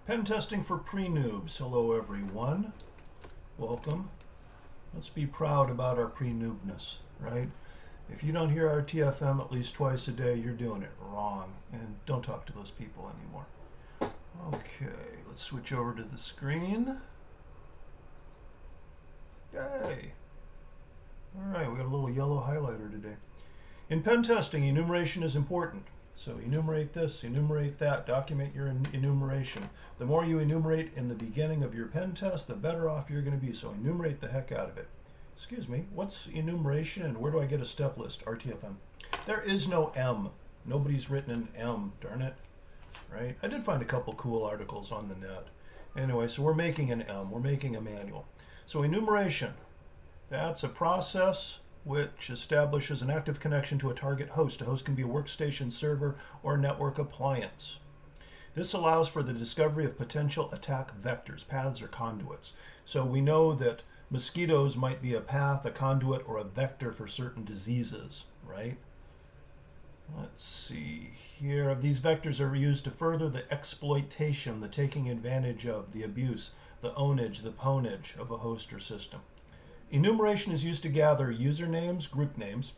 Pen testing for pre-noobs. Hello everyone. Welcome. Let's be proud about our pre-noobness, right? If you don't hear our TFM at least twice a day, you're doing it wrong. And don't talk to those people anymore. Okay, let's switch over to the screen. Yay! Alright, we got a little yellow highlighter today. In pen testing, enumeration is important. So enumerate this, enumerate that, document your enumeration. The more you enumerate in the beginning of your pen test, the better off you're going to be. So enumerate the heck out of it. Excuse me, what's enumeration and where do I get a step list? RTFM. There is no M. Nobody's written an M, darn it. Right? I did find a couple cool articles on the net. Anyway, so we're making an M. We're making a manual. So enumeration, that's a process which establishes an active connection to a target host. A host can be a workstation, server, or network appliance. This allows for the discovery of potential attack vectors, paths, or conduits. So we know that mosquitoes might be a path, a conduit, or a vector for certain diseases, right? Let's see here. These vectors are used to further the exploitation, the taking advantage of, the abuse, the ownage, the pwnage of a host or system. Enumeration is used to gather usernames, group names.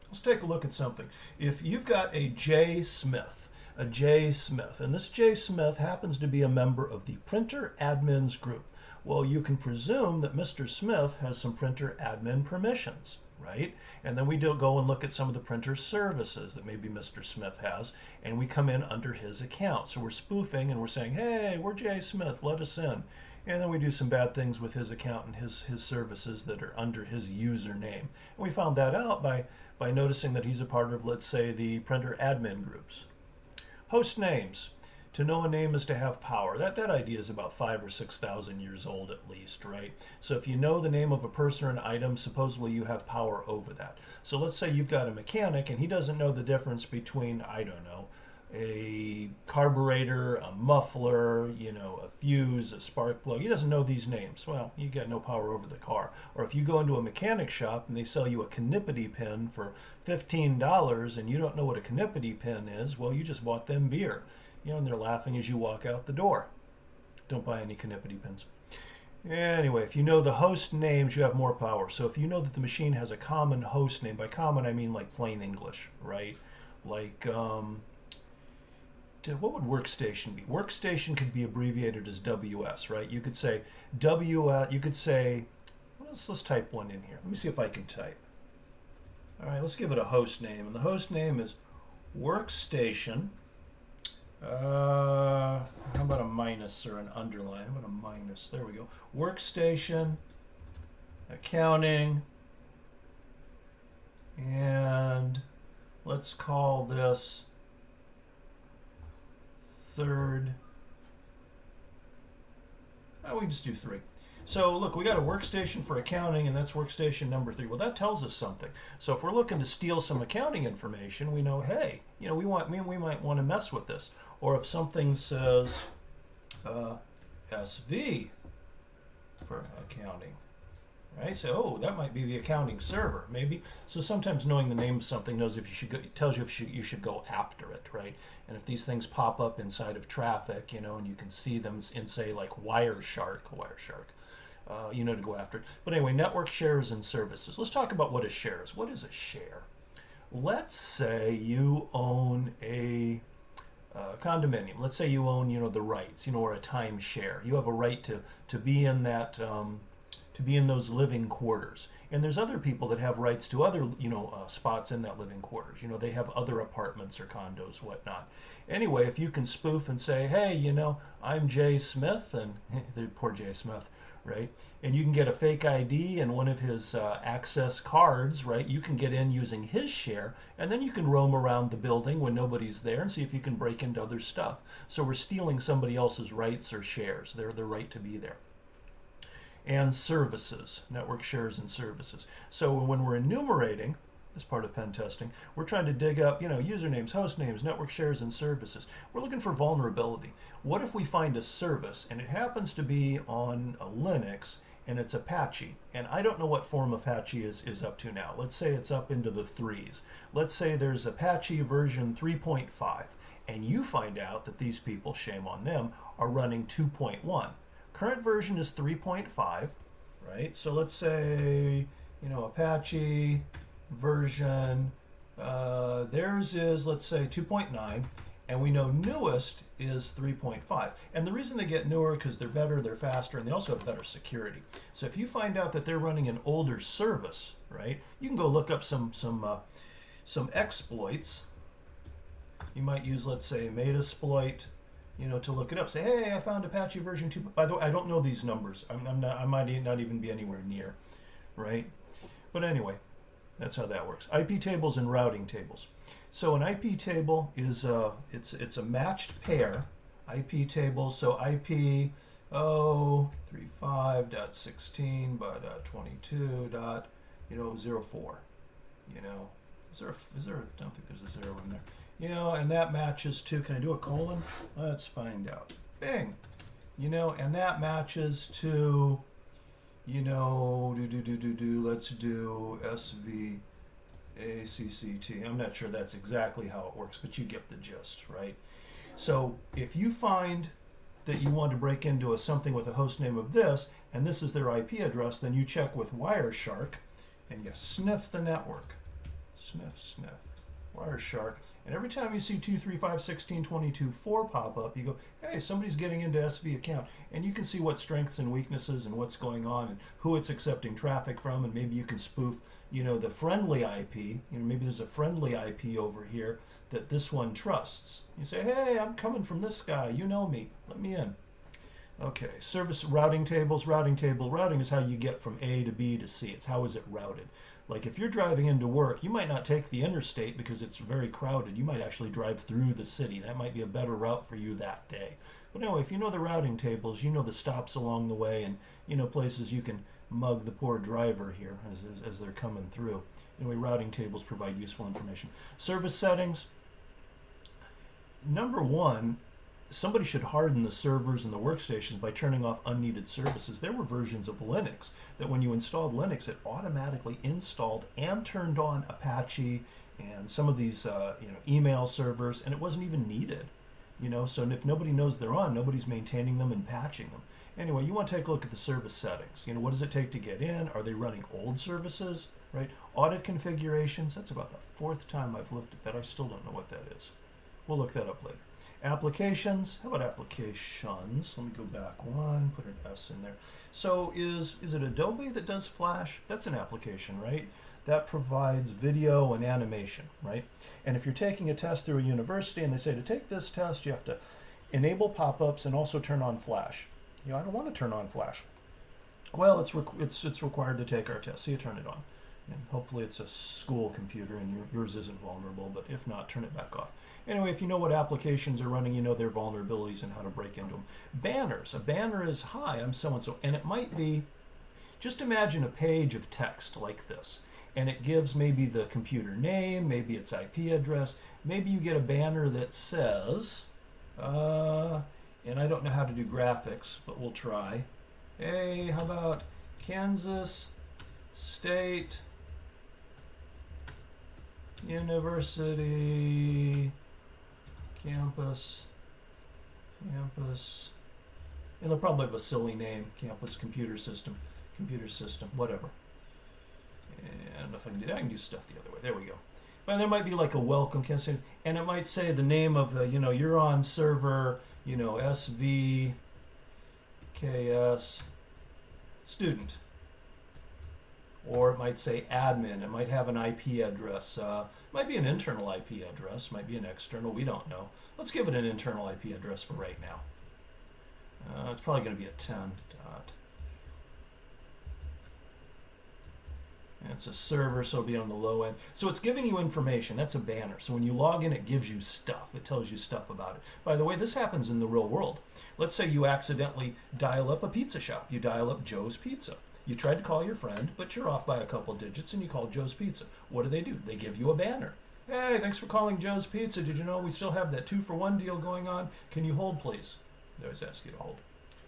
Let's take a look at something. If you've got a J. Smith, and this J. Smith happens to be a member of the printer admins group, well, you can presume that Mr. Smith has some printer admin permissions, right? And then we go and look at some of the printer services that maybe Mr. Smith has, and we come in under his account. So we're spoofing and we're saying, hey, we're J. Smith, let us in. And then we do some bad things with his account and his services that are under his username. And we found that out by noticing that he's a part of, let's say, the printer admin groups. Host names. To know a name is to have power. That idea is about 5,000 or 6,000 years old at least, right? So if you know the name of a person or an item, supposedly you have power over that. So let's say you've got a mechanic and he doesn't know the difference between, I don't know, a carburetor, a muffler, a fuse, a spark plug. He doesn't know these names. Well, you got no power over the car. Or if you go into a mechanic shop and they sell you a connipity pin for $15 and you don't know what a connipity pin is, well, you just bought them beer. And they're laughing as you walk out the door. Don't buy any connipity pins. Anyway, if you know the host names, you have more power. So if you know that the machine has a common host name, by common I mean like plain English, right? Like, what would workstation be? Workstation could be abbreviated as WS, right? You could say WS, you could say, let's type one in here. Let me see if I can type. All right, let's give it a host name. And the host name is workstation. How about a minus or an underline? How about a minus? There we go. Workstation, accounting, and let's call this third. We can just do 3. So look, we got a workstation for accounting, and that's workstation number 3. Well, that tells us something. So if we're looking to steal some accounting information, we know, hey, we might want to mess with this. Or if something says SV for accounting, right? So, oh, that might be the accounting server, maybe. So sometimes knowing the name of something tells you if you should go after it, right? And if these things pop up inside of traffic, and you can see them in, say, like Wireshark, to go after it. But anyway, network shares and services. Let's talk about what a share is. What is a share? Let's say you own a condominium. Let's say you own, the rights, or a timeshare. You have a right to be in that, to be in those living quarters. And there's other people that have rights to other, spots in that living quarters. They have other apartments or condos, whatnot. Anyway, if you can spoof and say, hey, I'm Jay Smith, and poor Jay Smith, right? And you can get a fake ID and one of his access cards, right? You can get in using his share, and then you can roam around the building when nobody's there and see if you can break into other stuff. So we're stealing somebody else's rights or shares. They're the right to be there. And services, network shares and services. So when we're enumerating, as part of pen testing, we're trying to dig up, usernames, host names, network shares, and services. We're looking for vulnerability. What if we find a service and it happens to be on a Linux and it's Apache, and I don't know what form Apache is up to now. Let's say it's up into the 3s. Let's say there's Apache version 3.5, and you find out that these people, shame on them, are running 2.1. Current version is 3.5, right? So let's say, Apache version, theirs is, let's say, 2.9, and we know newest is 3.5. And the reason they get newer because they're better, they're faster, and they also have better security. So if you find out that they're running an older service, right, you can go look up some exploits. You might use, let's say, Metasploit, to look it up. Say, hey, I found Apache version 2. By the way, I don't know these numbers. I might not even be anywhere near, right? But anyway, that's how that works. IP tables and routing tables. So an IP table is it's a matched pair. IP table. So IP 35.16.22.04. Is there? I don't think there's a 0 in there. And that matches to, can I do a colon? Let's find out. Bing. And that matches to, let's do SVACCT. I'm not sure that's exactly how it works, but you get the gist, right? So if you find that you want to break into something with a host name of this, and this is their IP address, then you check with Wireshark, and you sniff the network. Sniff, Wireshark. And every time you see 235.16.22.4 pop up, you go, hey, somebody's getting into SV account. And you can see what strengths and weaknesses and what's going on and who it's accepting traffic from. And maybe you can spoof, the friendly IP. Maybe there's a friendly IP over here that this one trusts. You say, hey, I'm coming from this guy. You know me. Let me in. Okay, service routing tables. Routing is how you get from A to B to C. It's how is it routed. Like if you're driving into work, you might not take the interstate because it's very crowded. You might actually drive through the city. That might be a better route for you that day. But anyway, if you know the routing tables, you know the stops along the way and places you can mug the poor driver here as they're coming through. Anyway, routing tables provide useful information. Service settings. Number one, somebody should harden the servers and the workstations by turning off unneeded services. There were versions of Linux that when you installed Linux, it automatically installed and turned on Apache and some of these email servers, and it wasn't even needed. So if nobody knows they're on, nobody's maintaining them and patching them. Anyway, you want to take a look at the service settings. What does it take to get in? Are they running old services, right? Audit configurations. That's about the 4th time I've looked at that. I still don't know what that is. We'll look that up later. Applications. How about applications? Let me go back one, put an S in there. So is it Adobe that does Flash? That's an application, right? That provides video and animation, right? And if you're taking a test through a university and they say to take this test, you have to enable pop-ups and also turn on Flash. I don't want to turn on Flash. Well, it's required to take our test, so you turn it on. And hopefully it's a school computer and yours isn't vulnerable, but if not, turn it back off. Anyway, if you know what applications are running, you know their vulnerabilities and how to break into them. Banners. A banner is, hi, I'm so-and-so. And it might be, just imagine a page of text like this. And it gives maybe the computer name, maybe its IP address. Maybe you get a banner that says, and I don't know how to do graphics, but we'll try. Hey, how about Kansas State University campus, it'll probably have a silly name, campus computer system, whatever. And if I can do that, I can do stuff the other way. There we go. But there might be like a welcome campus, and it might say the name of you're on server, SVKS student. Or it might say admin. It might have an IP address. Might be an internal IP address. Might be an external. We don't know. Let's give it an internal IP address for right now. It's probably going to be a 10 dot. And it's a server, so it'll be on the low end. So it's giving you information. That's a banner. So when you log in, it gives you stuff. It tells you stuff about it. By the way, this happens in the real world. Let's say you accidentally dial up a pizza shop. You dial up Joe's Pizza. You tried to call your friend, but you're off by a couple digits, and you called Joe's Pizza. What do? They give you a banner. Hey, thanks for calling Joe's Pizza. Did you know we still have that 2-for-1 deal going on? Can you hold, please? They always ask you to hold.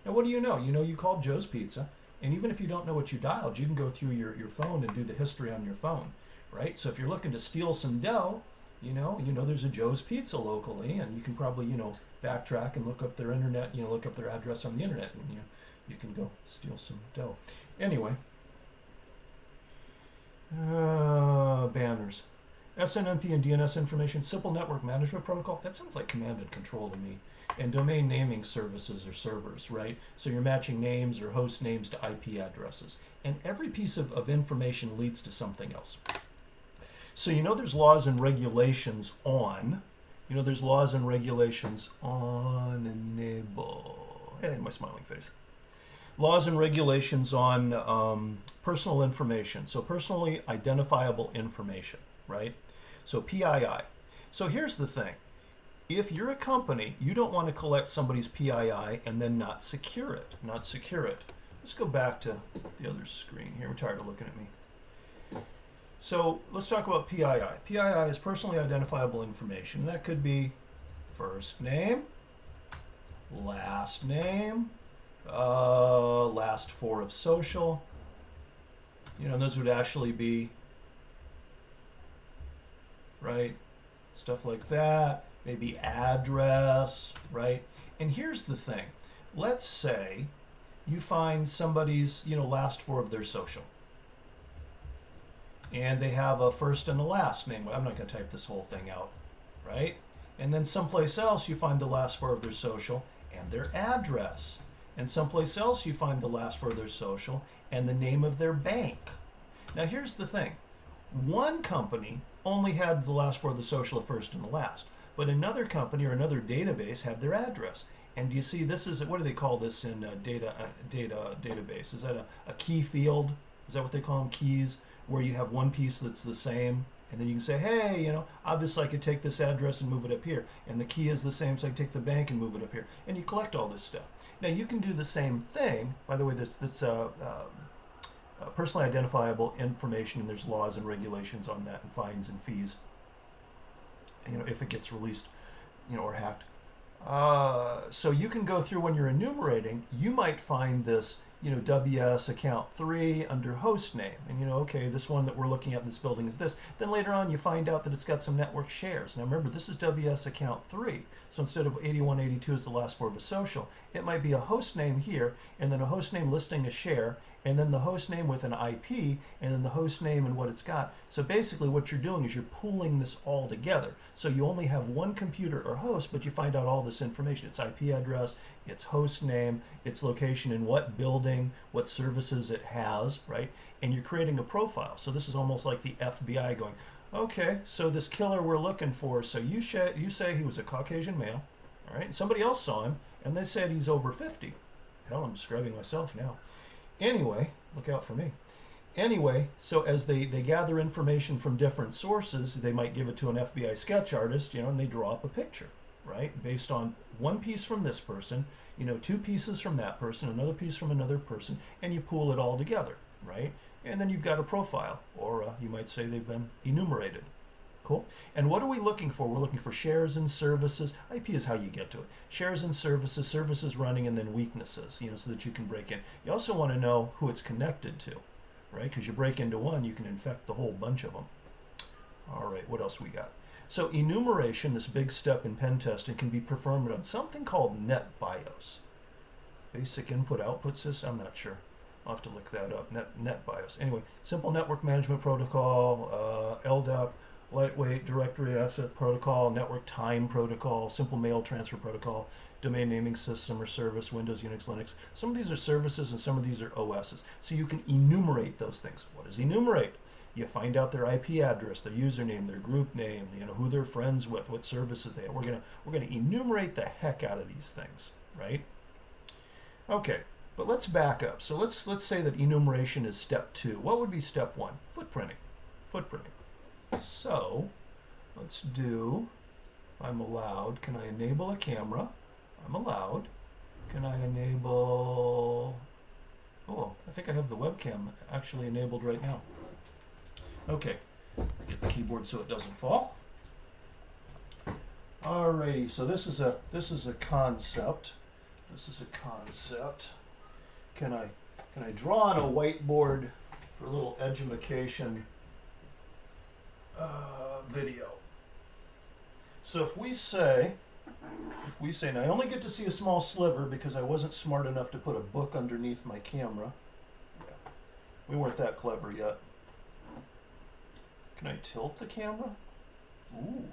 Now, what do you know? You know you called Joe's Pizza, and even if you don't know what you dialed, you can go through your phone and do the history on your phone, right? So if you're looking to steal some dough, you know there's a Joe's Pizza locally, and you can probably, backtrack and look up their internet, look up their address on the internet, and you can go steal some dough. Anyway, banners. SNMP and DNS information, simple network management protocol. That sounds like command and control to me. And domain naming services or servers, right? So you're matching names or host names to IP addresses. And every piece of information leads to something else. So there's laws and regulations on, there's laws and regulations on enable. Hey, my smiling face. Laws and regulations on personal information. So personally identifiable information, right? So PII. So here's the thing. If you're a company, you don't want to collect somebody's PII and then not secure it. Let's go back to the other screen here. We're tired of looking at me. So let's talk about PII. PII is personally identifiable information. That could be first name, last four of social. Those would actually be, right, stuff like that. Maybe address, right? And here's the thing. Let's say you find somebody's, last four of their social. And they have a first and a last name. I'm not going to type this whole thing out, right? And then someplace else you find the last four of their social and their address. And someplace else you find the last four of their social and the name of their bank. Now here's the thing. One company only had the last four of the social, the first and the last. But another company or another database had their address. And you see, this is, what do they call this in database? Is that a key field? Is that what they call them, keys? Where you have one piece that's the same, and then you can say, hey, obviously I could take this address and move it up here. And the key is the same, so I can take the bank and move it up here. And you collect all this stuff. Now you can do the same thing. By the way, that's personally identifiable information, and there's laws and regulations on that, and fines and fees. If it gets released, or hacked. So you can go through when you're enumerating, you might find this, WS account 3 under host name. And okay, this one that we're looking at in this building is this. Then later on you find out that it's got some network shares. Now remember, this is WS account 3. So instead of 8182 as the last four of a social, it might be a host name here, and then a host name listing a share, and then the host name with an IP, and then the host name and what it's got. So basically what you're doing is you're pooling this all together. So you only have one computer or host, but you find out all this information. Its IP address, its host name, its location in what building, what services it has, right? And you're creating a profile. So this is almost like the FBI going, okay, so this killer we're looking for, so you say he was a Caucasian male, all right? And somebody else saw him, and they said he's over 50. Hell, I'm describing myself now. Anyway, look out for me. Anyway, so as they gather information from different sources, they might give it to an FBI sketch artist, and they draw up a picture, right? Based on one piece from this person, two pieces from that person, another piece from another person, and you pool it all together, right? And then you've got a profile, or you might say they've been enumerated. Cool. And what are we looking for? We're looking for shares and services. IP is how you get to it. Shares and services running, and then weaknesses, so that you can break in. You also want to know who it's connected to, right? Because you break into one, you can infect the whole bunch of them. All right, what else we got? So enumeration, this big step in pen testing, can be performed on something called NetBIOS. Basic input-output system? I'm not sure. I'll have to look that up. NetBIOS. Anyway, simple network management protocol, LDAP, lightweight directory access protocol, network time protocol, simple mail transfer protocol, domain naming system or service, Windows, Unix, Linux. Some of these are services and some of these are OSs. So you can enumerate those things. What is enumerate? You find out their IP address, their username, their group name, who they're friends with, what services they have. We're gonna enumerate the heck out of these things, right? Okay, but let's back up. So let's say that enumeration is step 2. What would be step 1? Footprinting. So let's do, I'm allowed, can I enable a camera? I'm allowed. Can I enable, oh, I think I have the webcam actually enabled right now. Okay, get the keyboard so it doesn't fall. Alrighty, so this is a concept. Can I draw on a whiteboard for a little edumacation video? So if we say, now I only get to see a small sliver because I wasn't smart enough to put a book underneath my camera. Yeah, we weren't that clever yet. Can I tilt the camera? Ooh.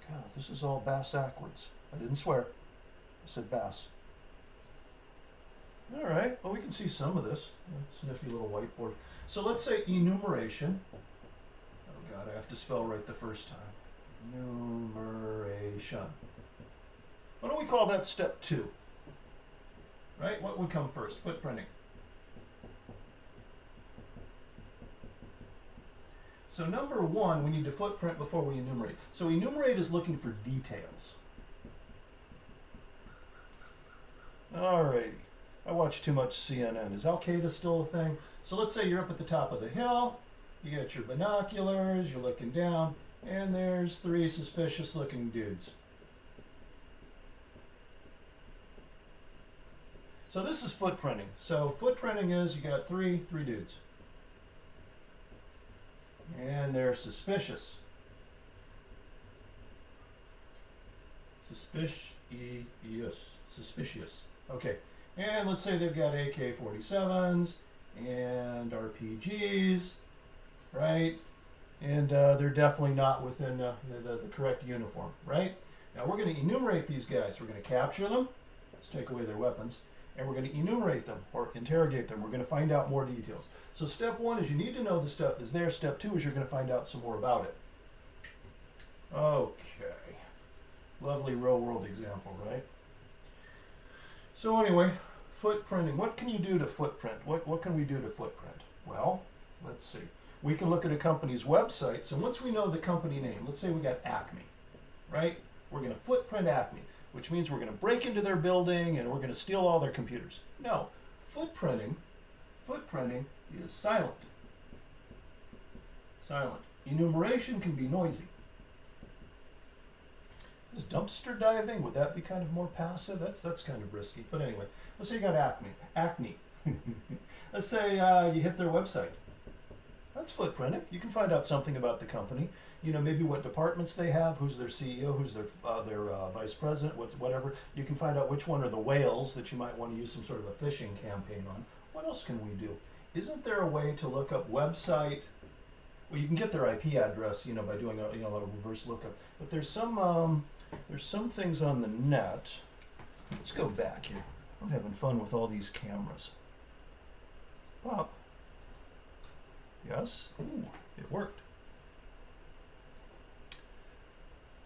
God, this is all bass-ackwards. I didn't swear. I said bass. All right, well, we can see some of this. It's a nifty little whiteboard. So let's say enumeration. Oh God, I have to spell right the first time. Enumeration. Why don't we call that step 2? Right? What would come first? Footprinting. So number 1, we need to footprint before we enumerate. So enumerate is looking for details. Alrighty. I watch too much CNN. Is Al-Qaeda still a thing? So let's say you're up at the top of the hill, you got your binoculars, you're looking down, and there's 3 suspicious looking dudes. So this is footprinting. So footprinting is you got three dudes. And they're suspicious. Suspicious. Okay. And let's say they've got AK-47s and RPGs, right? And they're definitely not within the correct uniform, right? Now we're going to enumerate these guys. We're going to capture them. Let's take away their weapons. And we're going to enumerate them or interrogate them. We're going to find out more details. So step 1 is you need to know the stuff is there. Step 2 is you're going to find out some more about it. Okay. Lovely real world example, right? So anyway, footprinting. What can you do to footprint? What can we do to footprint? Well, let's see. We can look at a company's websites, and once we know the company name, let's say we got Acme, right? We're going to footprint Acme, which means we're going to break into their building and we're going to steal all their computers. No, footprinting is silent. Silent. Enumeration can be noisy. Is dumpster diving, would that be kind of more passive? That's kind of risky. But anyway, let's say you got Acme. Let's say you hit their website. That's footprinting. You can find out something about the company. You know, maybe what departments they have, who's their CEO, who's their vice president, whatever. You can find out which one are the whales that you might want to use some sort of a phishing campaign on. What else can we do? Isn't there a way to look up website? Well, you can get their IP address, you know, by doing a reverse lookup. But there's some things on the net. Let's go back here. I'm having fun with all these cameras. Pop. Yes. Ooh, it worked.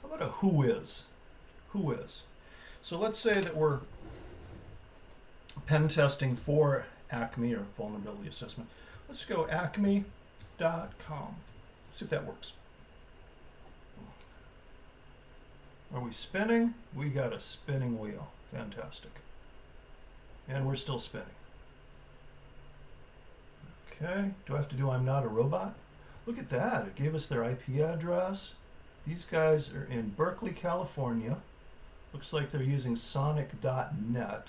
How about a who is? Who is? So let's say that we're pen testing for Acme or vulnerability assessment. Let's go acme.com. See if that works. Are we spinning? We got a spinning wheel. Fantastic. And we're still spinning. Okay. Do I have to do I'm not a robot? Look at that. It gave us their IP address. These guys are in Berkeley, California. Looks like they're using sonic.net.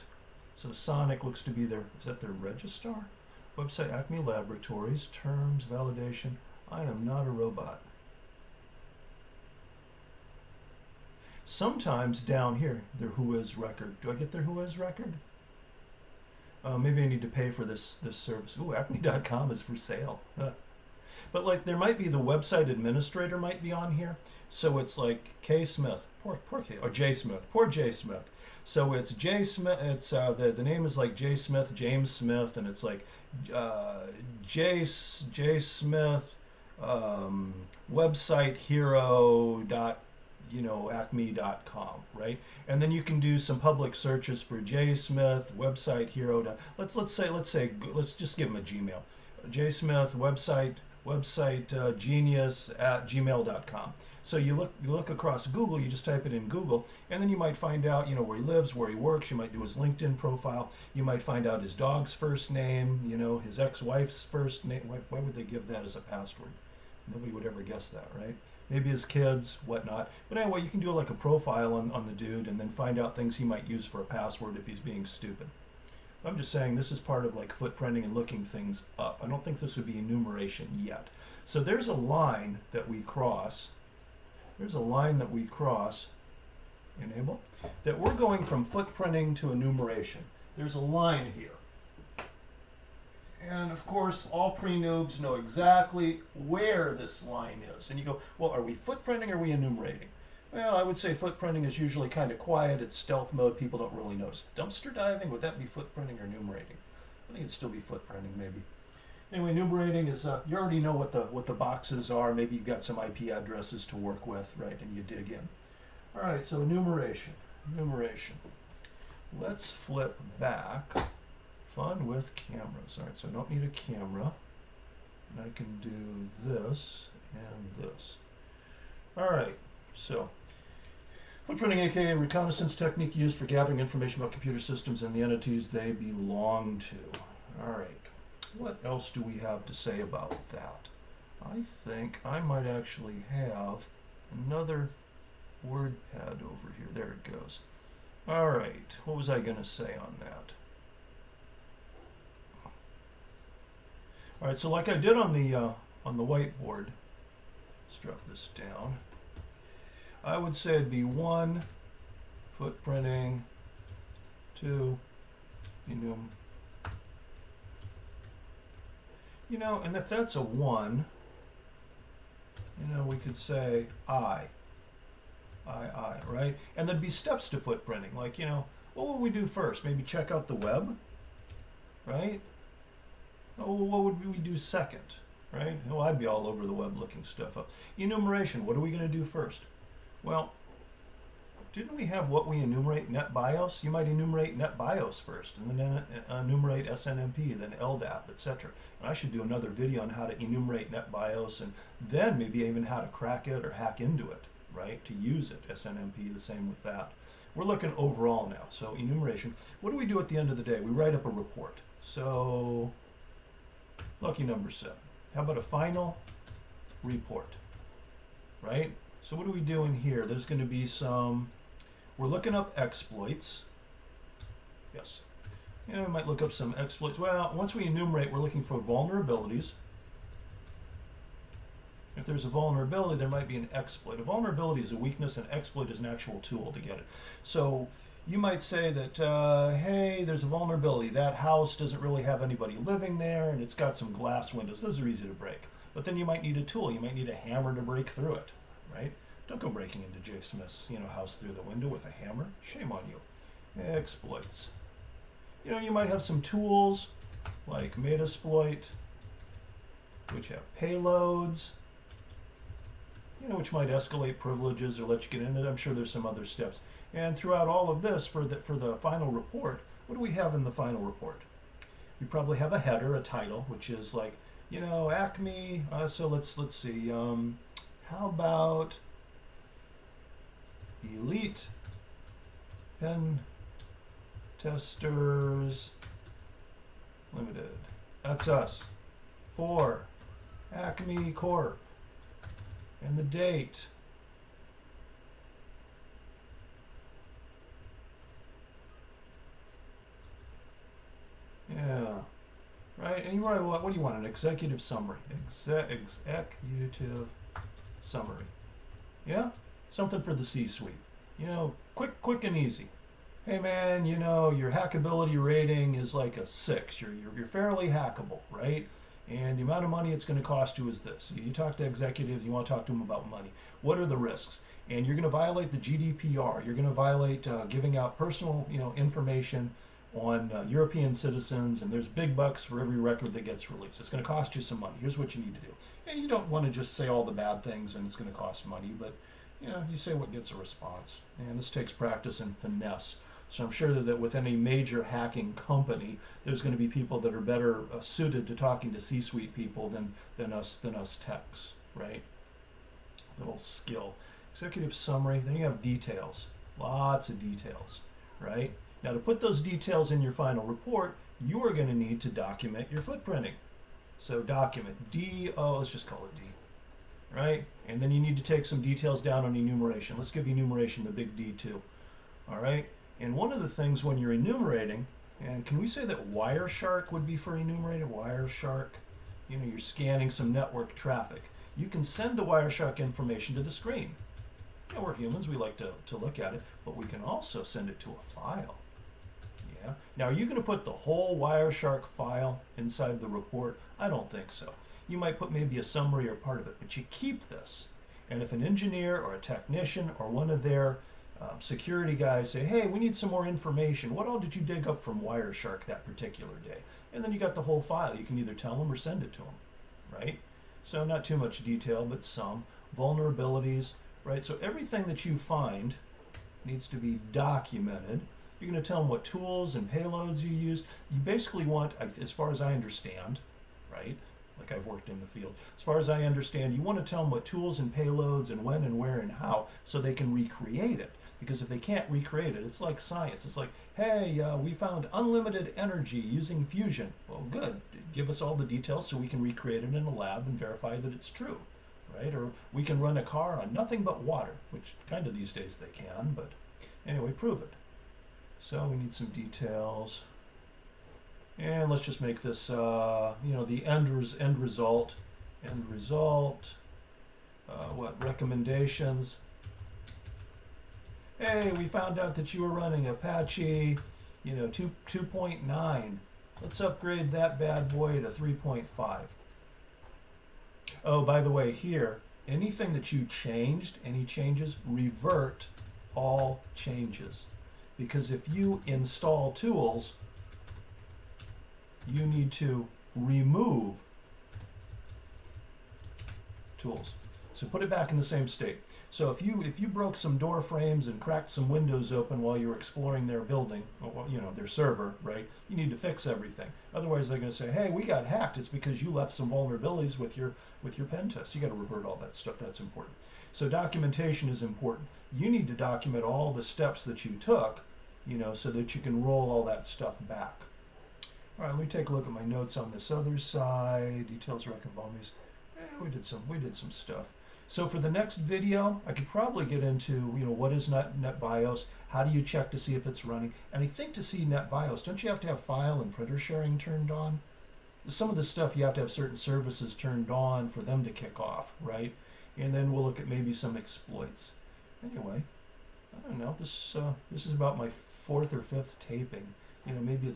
So Sonic looks to be their, is that their registrar? Website Acme Laboratories, terms, validation. I am not a robot. Sometimes down here, their Whois record. Do I get their Whois record? Maybe I need to pay for this service. Ooh, acme.com is for sale. But like there might be the website administrator might be on here. So it's like K Smith, poor K, or J Smith, poor J Smith. So it's J Smith, it's the name is like J Smith, James Smith, and it's like J Smith website hero dot acme.com, right? And then you can do some public searches for J Smith website hero. Let's just give him a Gmail. J Smith website genius at gmail.com. So you look across Google, you just type it in Google, and then you might find out where he lives, where he works. You might do his LinkedIn profile. You might find out his dog's first name, his ex-wife's first name. Why would they give that as a password? Nobody would ever guess that, right? Maybe his kids, whatnot. But anyway, you can do like a profile on the dude and then find out things he might use for a password if he's being stupid. I'm just saying this is part of like footprinting and looking things up. I don't think this would be enumeration yet. So there's a line that we cross there's a line that we cross, enable, that we're going from footprinting to enumeration. There's a line here. And of course, all pre-noobs know exactly where this line is. And you go, well, are we footprinting or are we enumerating? Well, I would say footprinting is usually kind of quiet. It's stealth mode. People don't really notice. Dumpster diving, would that be footprinting or enumerating? I think it'd still be footprinting, maybe. Anyway, enumerating is, you already know what the boxes are. Maybe you've got some IP addresses to work with, right, and you dig in. All right, so enumeration. Let's flip back. Fun with cameras. All right, so I don't need a camera. And I can do this and this. All right, so footprinting, aka reconnaissance technique used for gathering information about computer systems and the entities they belong to. All right, what else do we have to say about that? I think I might actually have another word pad over here. There it goes. All right, what was I going to say on that? All right, so like I did on the whiteboard, let's drop this down. I would say it'd be 1, footprinting, 2, enum. You know, and if that's a 1, you know, we could say I, right? And there'd be steps to footprinting, like, you know, what would we do first? Maybe check out the web, right? Oh, what would we do second, right? Well, I'd be all over the web looking stuff up. Enumeration, what are we going to do first? Well, didn't we have what we enumerate, net BIOS? You might enumerate net BIOS first, and then enumerate SNMP, then LDAP, etc. And I should do another video on how to enumerate net BIOS, and then maybe even how to crack it or hack into it, right? To use it, SNMP, the same with that. We're looking overall now. So enumeration, what do we do at the end of the day? We write up a report. So lucky number 7. How about a final report, right? So what are we doing here? There's going to be some, we're looking up exploits. Yes. Yeah, we might look up some exploits. Well, once we enumerate, we're looking for vulnerabilities. If there's a vulnerability, there might be an exploit. A vulnerability is a weakness, an exploit is an actual tool to get it. So you might say that, hey, there's a vulnerability. That house doesn't really have anybody living there, and it's got some glass windows. Those are easy to break. But then you might need a tool. You might need a hammer to break through it, right? Don't go breaking into Jay Smith's, house through the window with a hammer. Shame on you. Exploits. You might have some tools like Metasploit, which have payloads, which might escalate privileges or let you get in it. I'm sure there's some other steps. And throughout all of this, for the final report, what do we have in the final report? We probably have a header, a title, which is like, Acme. So let's see. How about Elite Pen Testers Limited? That's us. For Acme Corp. And the date. Yeah. Right? And you write, what do you want? An executive summary. Executive summary. Yeah? Something for the C-suite. Quick and easy. Hey man, your hackability rating is like a 6. You're fairly hackable, right? And the amount of money it's going to cost you is this. You talk to executives, you want to talk to them about money. What are the risks? And you're going to violate the GDPR. You're going to violate giving out personal, information on European citizens, and there's big bucks for every record that gets released. It's going to cost you some money. Here's what you need to do. And you don't want to just say all the bad things and it's going to cost money, but you say what gets a response. And this takes practice and finesse. So I'm sure that with any major hacking company, there's going to be people that are better suited to talking to C-suite people than us techs, right? Little skill. Executive summary, then you have details. Lots of details, right? Now to put those details in your final report, you are going to need to document your footprinting. So document, let's just call it D, right? And then you need to take some details down on enumeration. Let's give enumeration the big D too, all right? And one of the things when you're enumerating, and can we say that Wireshark would be for enumerated? Wireshark, you're scanning some network traffic. You can send the Wireshark information to the screen. Yeah, we're humans, we like to look at it, but we can also send it to a file. Yeah. Now, are you going to put the whole Wireshark file inside the report? I don't think so. You might put maybe a summary or part of it, but you keep this. And if an engineer or a technician or one of their security guys say, hey, we need some more information, what all did you dig up from Wireshark that particular day? And then you got the whole file. You can either tell them or send it to them, right? So not too much detail, but some. Vulnerabilities, right? So everything that you find needs to be documented. You're going to tell them what tools and payloads you used. You basically want, as far as I understand, right? Like I've worked in the field. As far as I understand, you want to tell them what tools and payloads and when and where and how so they can recreate it. Because if they can't recreate it, it's like science. It's like, hey, we found unlimited energy using fusion. Well, good. Give us all the details so we can recreate it in a lab and verify that it's true, right? Or we can run a car on nothing but water, which kind of these days they can, but anyway, prove it. So we need some details. And let's just make this, the end result. What recommendations? Hey, we found out that you were running Apache, 2.9. Let's upgrade that bad boy to 3.5. Oh, by the way, here, anything that you changed, any changes, revert all changes. Because if you install tools, you need to remove tools. So put it back in the same state. So if you broke some door frames and cracked some windows open while you were exploring their building, or, their server, right? You need to fix everything. Otherwise, they're going to say, "Hey, we got hacked. It's because you left some vulnerabilities with your pen test." You got to revert all that stuff. That's important. So documentation is important. You need to document all the steps that you took, so that you can roll all that stuff back. All right, let me take a look at my notes on this other side. Details, record volumes. We did some stuff. So for the next video, I could probably get into, what is NetBIOS? How do you check to see if it's running? And I think to see NetBIOS, don't you have to have file and printer sharing turned on? Some of this stuff you have to have certain services turned on for them to kick off, right? And then we'll look at maybe some exploits. Anyway, I don't know. This is about my 4th or 5th taping. Maybe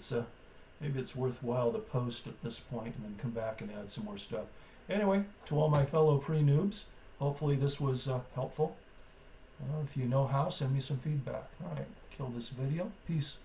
it's worthwhile to post at this point and then come back and add some more stuff. Anyway, to all my fellow pre-noobs, hopefully this was helpful. If you know how, send me some feedback. All right, kill this video. Peace.